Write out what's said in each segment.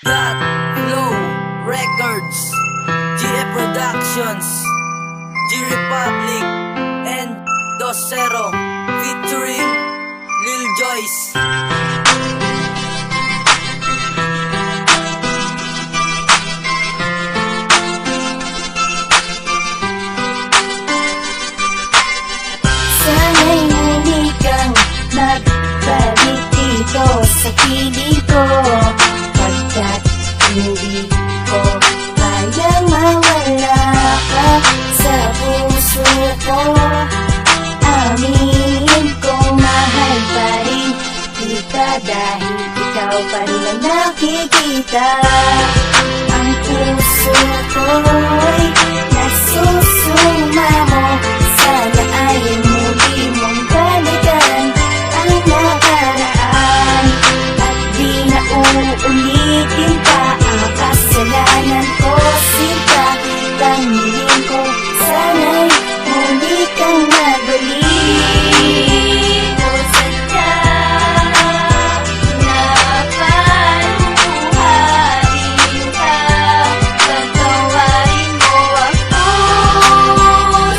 That Flow Records, GF Productions, G Republic, and Docero featuring Lil Joyce. Sana'y muli kang magbalik dito sa piling ko, pagkat hindi ko kayang mawala ka sa puso ko. Aminin kong mahal pa rin kita dahil ikaw pa rin ang nakikita. Ang puso ko'y nasusuma mo. Sana ay muli mong balikan ang nakaraan at di na uulitin pa ang kasalanan ko. Sinta, tangilin ko, sana'y muli kang magbalik. O sadya na paluhain ka, pagtawarin mo ako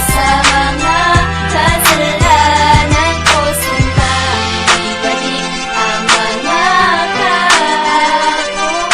sa mga kasalanan ko. Sinta, ibalik ang mga kahapon.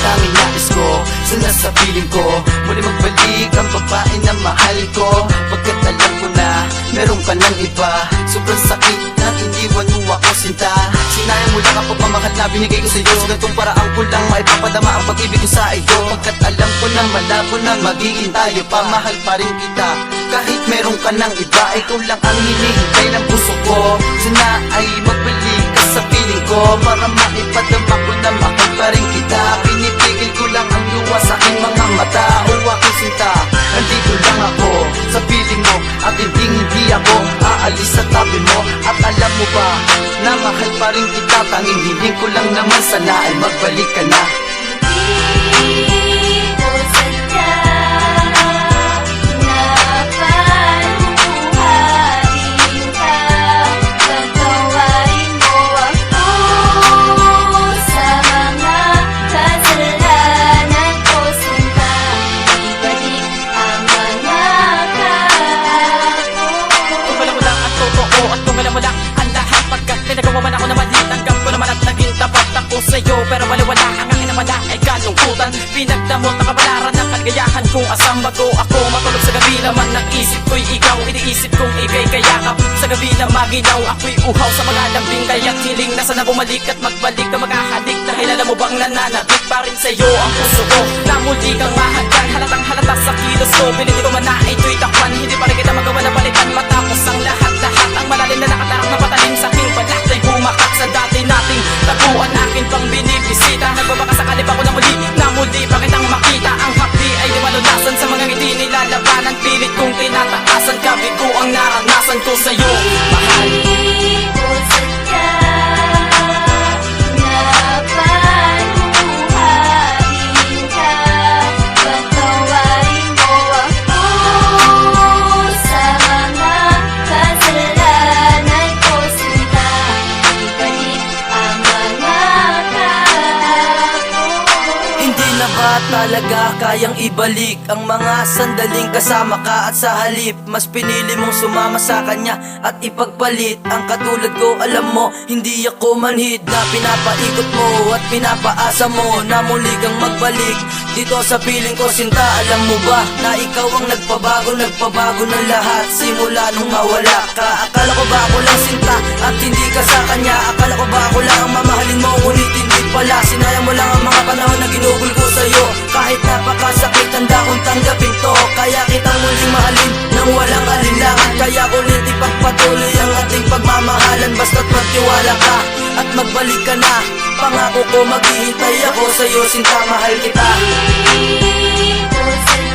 Tanging nais ko, sana sa piling ko muli magbalik ang babae na mahal ko. Pagkat alam ko na meron ka ng iba, sobrang sakit na iniwan mo ako, sinta. Sinayang mo lang ang pagmamahal na binigay ko sa'yo. Sa ganitong paraan ko lang maipapadama ang pag-ibig ko sa iyo. Pagkat alam ko na malabo na magiging tayo pa, mahal pa rin kita kahit meron ka ng iba. Ikaw lang ang hinihintay ng puso ko. Sana ay magbalik ka sa piling ko para maipadama ko na mahal pa rin kita. Pinipigil ko lang ang luha sa aking mga mata. O aking sinta, nandito lang ako sa piling mo at hindi ako aalis sa tabi mo. At alam mo ba na mahal pa rin kita, tanging hiling ko lang naman sana ay magbalik ka na. Di ko sadya na paluhain ka, pagtawarin mo ako sa mga kasalanan ko. Sinta, ibalik ang mga kahapon. Kung wala mo lang ang totoo at kung wala mo lang ang lahat, pagkat pinagawa man ako na mali, tanggap ko naman at naging tapat ako sa'yo. Pero wala ang aking namala ay kalungkutan, pinagdamot na kabalaran ng kaligayahan kung asang bago ako matulog sa gabi naman ng isip ko'y ikaw. Iniisip kong ikay kayakap sa gabi na maginaw. Ako'y uhaw sa mga lambing kaya't hiling na sana bumalik at magbalik ka makahalik. Dahil alam mo bang nananabik pa rin sa'yo ang puso ko na muli kang mahagkan. Halatang halata sa kilos ko, pinili ko man na ito'y takpan. Hindi pa rin kita magawa na balikan matapos ang lahat-lahat. Ang malalim na nakatarap na patalim sa aking balat ay bumakat sa dati nating taguan. Akin pang binibisita, nagbabaka sakali pa ko na muli pa kitang makita. Ang hapdi ay di malunasan sa mga ngiti nilalabanan. Pilit kong tinataasan, kabig ko ang naranasan ko sa'yo, mahal. Di ko sadya na paluhain ka, pagtawarin mo ako sa mga kasalanan ko. Sinta, ibalik ang mga kahapon. Hindi na ba talaga kayang ibalik ang mga sandaling kasama ka at sa halip mas pinili mong sumama sa kanya at ipagpalit ang katulad ko? Alam mo, hindi ako manhid na pinapaikot mo at pinapaasa mo na muli kang magbalik dito sa piling ko. Sinta, alam mo ba na ikaw ang nagpabago ng lahat simula nung mawala ka? Akala ko ba ako lang sinta at hindi ka sa kanya? Akala ko ba ako lang ang mamahalin mo ngunit hindi pala. Sinayang mo lang ang mga panahon na ginugol ko sa'yo. Kahit napakasakit, handa kong tanggapin to. Kaya kitang muling mahalin nang walang alinlangan. Kaya ulit ipagpatuloy ang ating pagmamahalan. Basta't magtiwala ka at magbalik ka na. Pangako ko maghihintay ako sa'yo, sinta, mahal kita. Di ko sadya